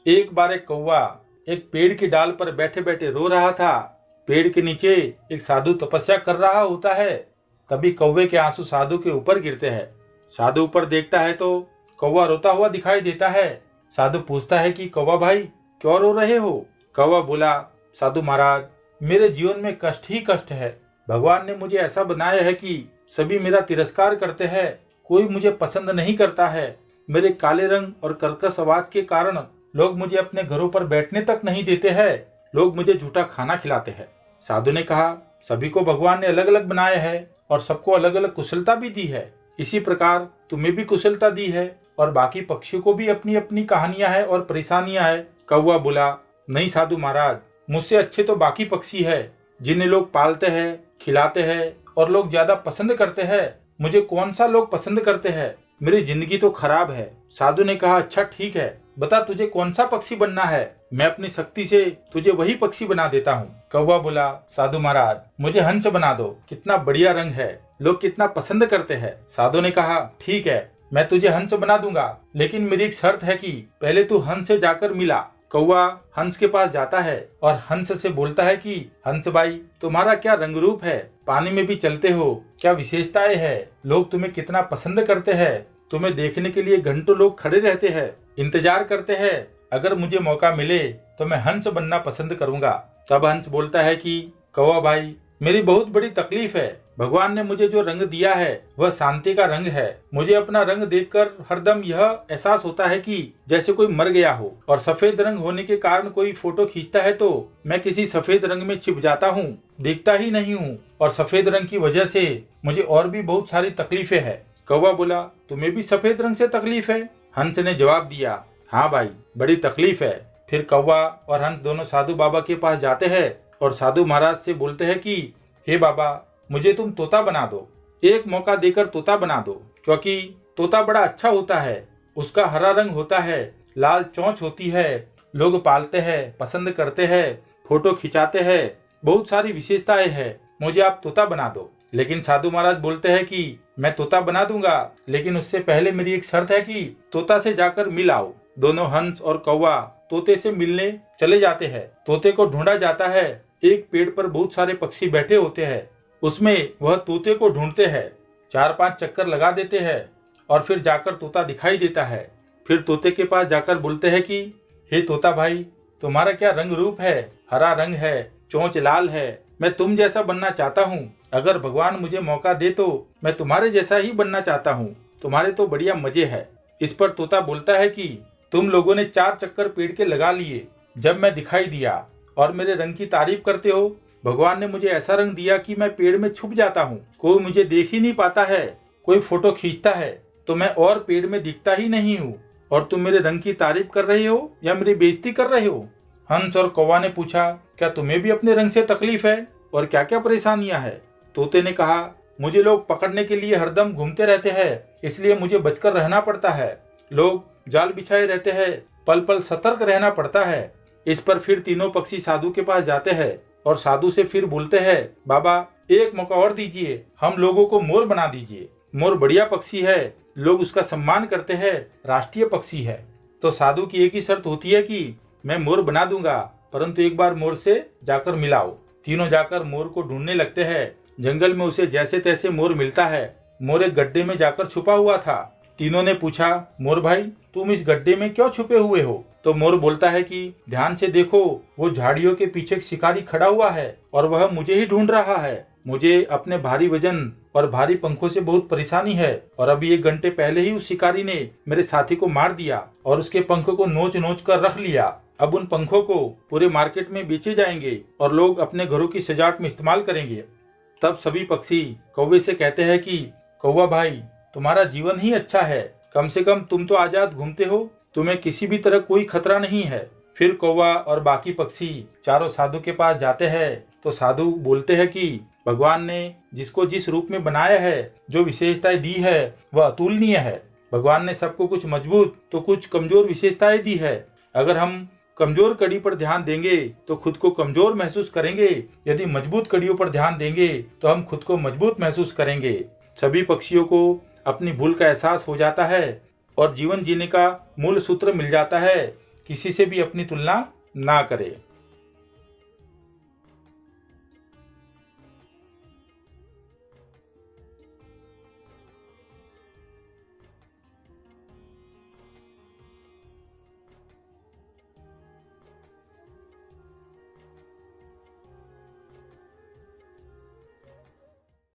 एक बार एक कौवा एक पेड़ की डाल पर बैठे बैठे रो रहा था। पेड़ के नीचे एक साधु तपस्या कर रहा होता है। तभी कौवे के आंसू साधु के ऊपर गिरते हैं। साधु ऊपर देखता है तो कौवा रोता हुआ दिखाई देता है। साधु पूछता है कि कौवा भाई, क्यों रो रहे हो? कौवा बोला, साधु महाराज, मेरे जीवन में कष्ट ही कष्ट है। भगवान ने मुझे ऐसा बनाया है कि सभी मेरा तिरस्कार करते हैं, कोई मुझे पसंद नहीं करता है। मेरे काले रंग और कर्कश आवाज के कारण लोग मुझे अपने घरों पर बैठने तक नहीं देते हैं। लोग मुझे झूठा खाना खिलाते हैं। साधु ने कहा, सभी को भगवान ने अलग अलग बनाया है और सबको अलग अलग कुशलता भी दी है। इसी प्रकार तुम्हें भी कुशलता दी है और बाकी पक्षियों को भी अपनी अपनी कहानियां हैं और परेशानियां हैं। कौवा बोला, नहीं साधु महाराज, मुझसे अच्छे तो बाकी पक्षी है जिन्हें लोग पालते हैं, खिलाते हैं और लोग ज्यादा पसंद करते हैं। मुझे कौन सा लोग पसंद करते हैं? मेरी जिंदगी तो खराब है। साधु ने कहा, अच्छा ठीक है, बता तुझे कौन सा पक्षी बनना है, मैं अपनी शक्ति से तुझे वही पक्षी बना देता हूँ। कौवा बोला, साधु महाराज, मुझे हंस बना दो, कितना बढ़िया रंग है, लोग कितना पसंद करते हैं। साधु ने कहा, ठीक है, मैं तुझे हंस बना दूंगा, लेकिन मेरी एक शर्त है कि पहले तू हंस से जाकर मिला। कौवा हंस के पास जाता है और हंस से बोलता है कि हंस भाई, तुम्हारा क्या रंग रूप है, पानी में भी चलते हो, क्या विशेषताएं है, लोग तुम्हें कितना पसंद करते हैं, तुम्हें देखने के लिए घंटों लोग खड़े रहते हैं, इंतजार करते हैं। अगर मुझे मौका मिले तो मैं हंस बनना पसंद करूंगा। तब हंस बोलता है कि कौवा भाई, मेरी बहुत बड़ी तकलीफ है। भगवान ने मुझे जो रंग दिया है वह शांति का रंग है। मुझे अपना रंग देखकर हरदम यह एहसास होता है कि जैसे कोई मर गया हो, और सफेद रंग होने के कारण कोई फोटो खींचता है तो मैं किसी सफेद रंग में छिप जाता हूँ, दिखता ही नहीं हूँ, और सफेद रंग की वजह से मुझे और भी बहुत सारी तकलीफें हैं। कौवा बोला, तुम्हें भी सफेद रंग से तकलीफ है? हंस ने जवाब दिया, हाँ भाई, बड़ी तकलीफ है। फिर कौवा और हंस दोनों साधु बाबा के पास जाते हैं और साधु महाराज से बोलते हैं कि हे बाबा, मुझे तुम तोता बना दो, एक मौका देकर तोता बना दो, क्योंकि तोता बड़ा अच्छा होता है, उसका हरा रंग होता है, लाल चोंच होती है, लोग पालते हैं, पसंद करते हैं, फोटो खिंचाते हैं, बहुत सारी विशेषताएं हैं, मुझे आप तोता बना दो। लेकिन साधु महाराज बोलते हैं कि मैं तोता बना दूंगा, लेकिन उससे पहले मेरी एक शर्त है कि तोता से जाकर मिल आओ। दोनों हंस और कौवा तोते से मिलने चले जाते हैं। तोते को ढूंढा जाता है। एक पेड़ पर बहुत सारे पक्षी बैठे होते हैं, उसमें वह तोते को ढूंढते हैं, 4-5 चक्कर लगा देते हैं और फिर जाकर तोता दिखाई देता है। फिर तोते के पास जाकर बोलते हैं कि हे तोता भाई, तुम्हारा क्या रंग रूप है, हरा रंग है, चोंच लाल है, मैं तुम जैसा बनना चाहता हूँ। अगर भगवान मुझे मौका दे तो मैं तुम्हारे जैसा ही बनना चाहता हूँ, तुम्हारे तो बढ़िया मजे है। इस पर तोता बोलता है कि तुम लोगों ने 4 चक्कर पेड़ के लगा लिए जब मैं दिखाई दिया और मेरे रंग की तारीफ करते हो। भगवान ने मुझे ऐसा रंग दिया कि मैं पेड़ में छुप जाता हूँ, कोई मुझे देख ही नहीं पाता है, कोई फोटो खींचता है तो मैं और पेड़ में दिखता ही नहीं हूँ, और तुम मेरे रंग की तारीफ कर रहे हो या मेरी बेइज्जती कर रहे हो? हंस और कौवा ने पूछा, क्या तुम्हें भी अपने रंग से तकलीफ है और क्या क्या परेशानियां है? तोते ने कहा, मुझे लोग पकड़ने के लिए हरदम घूमते रहते हैं, इसलिए मुझे बचकर रहना पड़ता है। लोग जाल बिछाए रहते हैं, पल पल सतर्क रहना पड़ता है। इस पर फिर तीनों पक्षी साधु के पास जाते हैं और साधु से फिर बोलते हैं, बाबा एक मौका और दीजिए, हम लोगों को मोर बना दीजिए। मोर बढ़िया पक्षी है, लोग उसका सम्मान करते हैं, राष्ट्रीय पक्षी है। तो साधु की एक ही शर्त होती है कि मैं मोर बना दूंगा, परंतु एक बार मोर से जाकर मिलाओ। तीनों जाकर मोर को ढूंढने लगते हैं। जंगल में उसे जैसे तैसे मोर मिलता है। मोर एक गड्ढे में जाकर छुपा हुआ था। तीनों ने पूछा, मोर भाई, तुम इस गड्ढे में क्यों छुपे हुए हो? तो मोर बोलता है कि ध्यान से देखो, वो झाड़ियों के पीछे एक शिकारी खड़ा हुआ है और वह मुझे ही ढूंढ रहा है। मुझे अपने भारी वजन और भारी पंखों से बहुत परेशानी है, और अभी 1 घंटे पहले ही उस शिकारी ने मेरे साथी को मार दिया और उसके पंखों को नोच नोच कर रख लिया। अब उन पंखों को पूरे मार्केट में बेचे जाएंगे और लोग अपने घरों की सजावट में इस्तेमाल करेंगे। तब सभी पक्षी कौवे से कहते हैं कि कौवा भाई, तुम्हारा जीवन ही अच्छा है, कम से कम तुम तो आजाद घूमते हो, तुम्हें किसी भी तरह कोई खतरा नहीं है। फिर कौवा और बाकी पक्षी चारों साधु के पास जाते हैं तो साधु बोलते हैं कि भगवान ने जिसको जिस रूप में बनाया है, जो विशेषताएं दी है, वह अतुलनीय है। भगवान ने सबको कुछ मजबूत तो कुछ कमजोर विशेषताएं दी है। अगर हम कमजोर कड़ी पर ध्यान देंगे तो खुद को कमजोर महसूस करेंगे, यदि मजबूत कड़ियों पर ध्यान देंगे तो हम खुद को मजबूत महसूस करेंगे। सभी पक्षियों को अपनी भूल का एहसास हो जाता है और जीवन जीने का मूल सूत्र मिल जाता है किसी से भी अपनी तुलना ना करे।